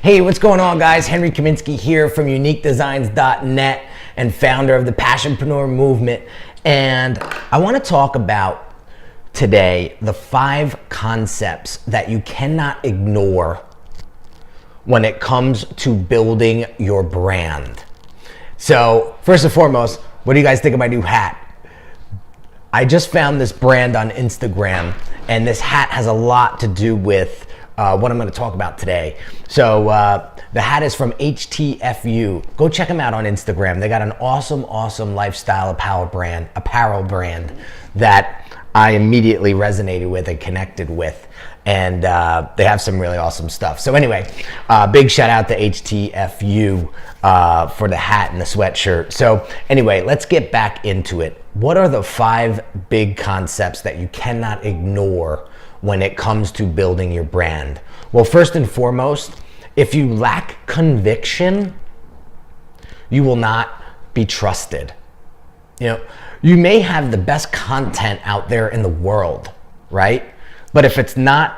Hey, what's going on, guys? Henry Kaminski here from uniquedesignz.net and founder of the Passionpreneur movement. And I want to talk about today the 5 concepts that you cannot ignore when it comes to building your brand. So first and foremost, what do you guys think of my new hat? I just found this brand on Instagram, and this hat has a lot to do with what I'm going to talk about today. So the hat is from HTFU. Go check them out on Instagram. They got an awesome lifestyle apparel brand that I immediately resonated with and connected with. And they have some really awesome stuff. So anyway, big shout out to HTFU for the hat and the sweatshirt. So anyway, let's get back into it. What are the 5 big concepts that you cannot ignore when it comes to building your brand? Well, first and foremost, if you lack conviction, you will not be trusted. You know, you may have the best content out there in the world, right? But if it's not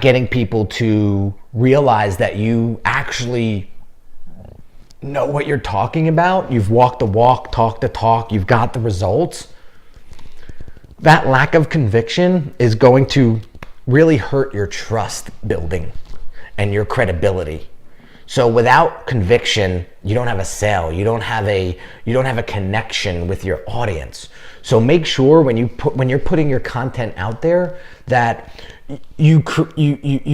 getting people to realize that you actually know what you're talking about, you've walked the walk, talked the talk, you've got the results, that lack of conviction is going to really hurt your trust building and your credibility. So without conviction, you don't have a sale, you don't have a connection with your audience. So make sure when you're putting your content out there that you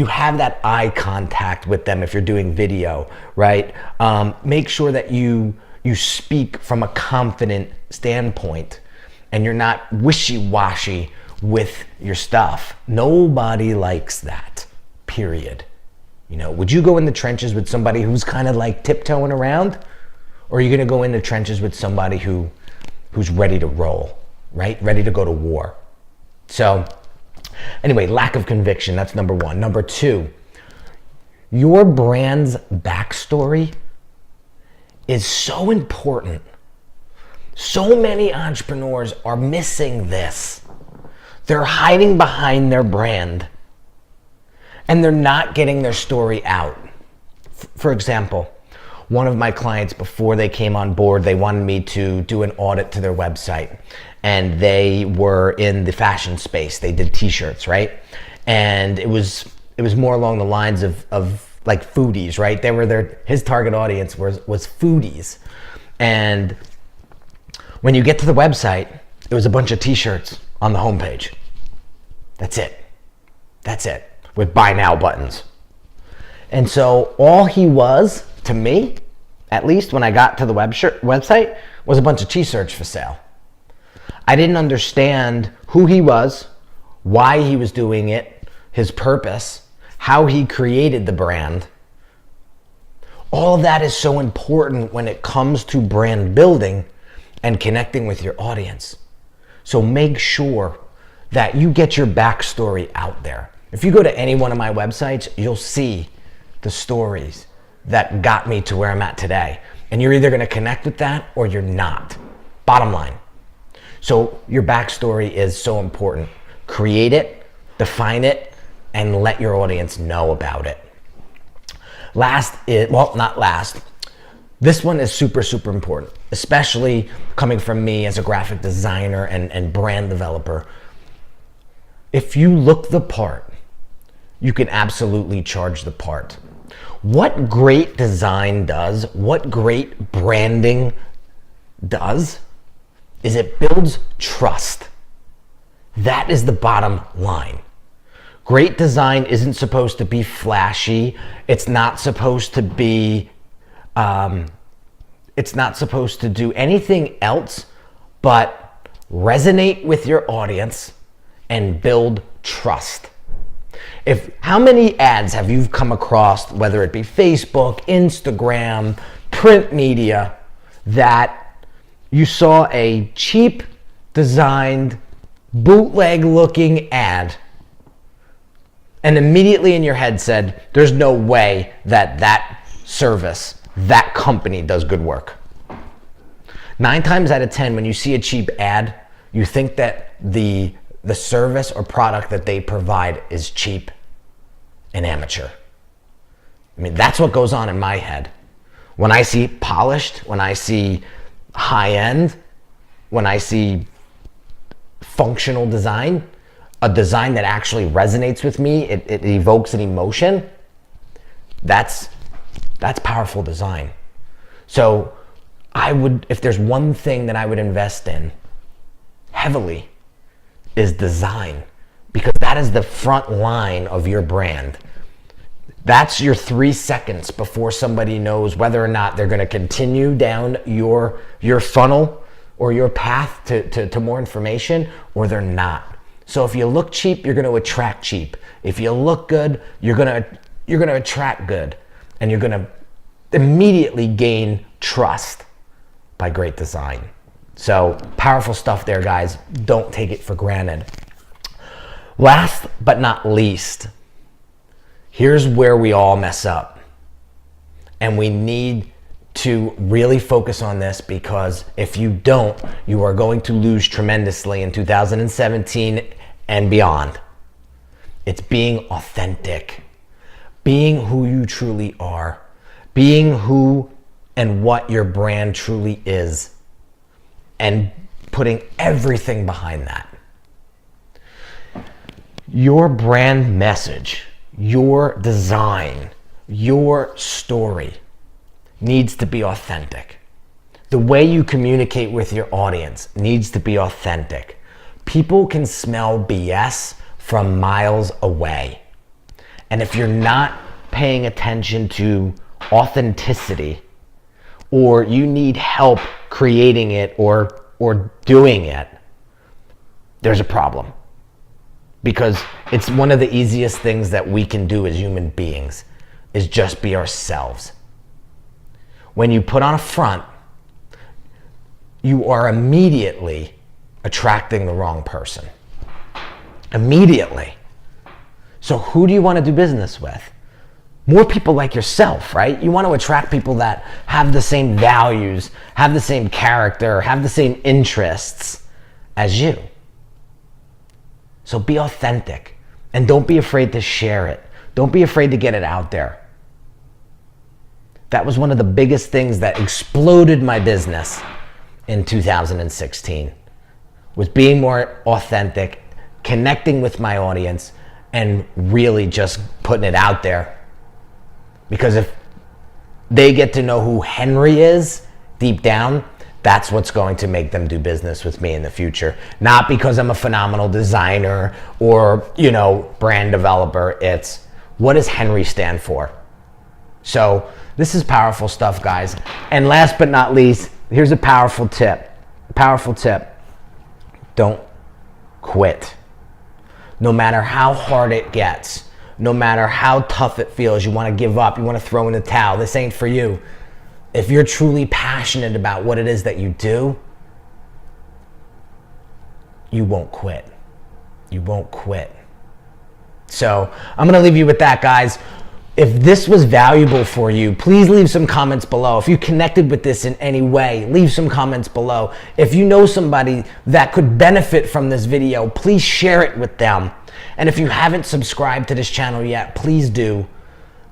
have that eye contact with them. If you're doing video, right? Make sure that you speak from a confident standpoint and you're not wishy-washy with your stuff. Nobody likes that, period. You know, would you go in the trenches with somebody who's kind of like tiptoeing around? Or are you gonna go in the trenches with somebody who's ready to roll, right? Ready to go to war. So anyway, lack of conviction, that's number 1. Number 2, your brand's backstory is so important. So many entrepreneurs are missing this. They're hiding behind their brand and they're not getting their story out. For example, one of my clients, before they came on board, they wanted me to do an audit to their website, and they were in the fashion space. They did t-shirts, right? And it was more along the lines of like foodies, right? His target audience was foodies. And when you get to the website, it was a bunch of t-shirts on the homepage. That's it, with buy now buttons. And so all he was, to me, at least when I got to the website, was a bunch of t-shirts for sale. I didn't understand who he was, why he was doing it, his purpose, how he created the brand. All of that is so important when it comes to brand building and connecting with your audience. So make sure that you get your backstory out there. If you go to any one of my websites, you'll see the stories that got me to where I'm at today. And you're either gonna connect with that or you're not. Bottom line. So your backstory is so important. Create it, define it, and let your audience know about it. Not last, this one is super important, especially coming from me as a graphic designer and brand developer. If you look the part, you can absolutely charge the part. What great design does, what great branding does, is it builds trust. That is the bottom line. Great design isn't supposed to be flashy. It's not supposed to be, it's not supposed to do anything else but resonate with your audience and build trust. How many ads have you come across, whether it be Facebook, Instagram, print media, that you saw a cheap designed, bootleg looking ad and immediately in your head said, there's no way that service, that company does good work? 9 times out of 10, when you see a cheap ad, you think that the service or product that they provide is cheap and amateur. I mean, that's what goes on in my head. When I see polished, when I see high end, when I see functional design, a design that actually resonates with me, it evokes an emotion, that's powerful design. So I would, if there's one thing that I would invest in heavily, is design, because that is the front line of your brand. That's your 3 seconds before somebody knows whether or not they're going to continue down your funnel or your path to more information, or they're not. So if you look cheap, you're going to attract cheap. If you look good, you're going to attract good, and you're going to immediately gain trust by great design. So powerful stuff there, guys. Don't take it for granted. Last but not least, here's where we all mess up. And we need to really focus on this, because if you don't, you are going to lose tremendously in 2017 and beyond. It's being authentic, being who you truly are, being who and what your brand truly is, and putting everything behind that. Your brand message, your design, your story needs to be authentic. The way you communicate with your audience needs to be authentic. People can smell BS from miles away. And if you're not paying attention to authenticity, or you need help creating it or doing it, there's a problem. Because it's one of the easiest things that we can do as human beings, is just be ourselves. When you put on a front, you are immediately attracting the wrong person. Immediately. So who do you want to do business with? More people like yourself, right? You want to attract people that have the same values, have the same character, have the same interests as you. So be authentic, and don't be afraid to share it. Don't be afraid to get it out there. That was one of the biggest things that exploded my business in 2016, was being more authentic, connecting with my audience, and really just putting it out there. Because if they get to know who Henry is deep down, that's what's going to make them do business with me in the future. Not because I'm a phenomenal designer or, brand developer. It's, what does Henry stand for? So this is powerful stuff, guys. And last but not least, here's a powerful tip. Don't quit. No matter how hard it gets, no matter how tough it feels, you want to give up, you want to throw in the towel, this ain't for you. If you're truly passionate about what it is that you do, you won't quit. You won't quit. So I'm going to leave you with that, guys. If this was valuable for you, please leave some comments below. If you connected with this in any way, leave some comments below. If you know somebody that could benefit from this video, please share it with them. And if you haven't subscribed to this channel yet, please do,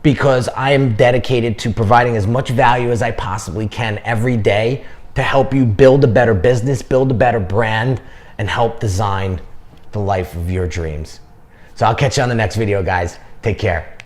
because I am dedicated to providing as much value as I possibly can every day to help you build a better business, build a better brand, and help design the life of your dreams. So I'll catch you on the next video, guys. Take care.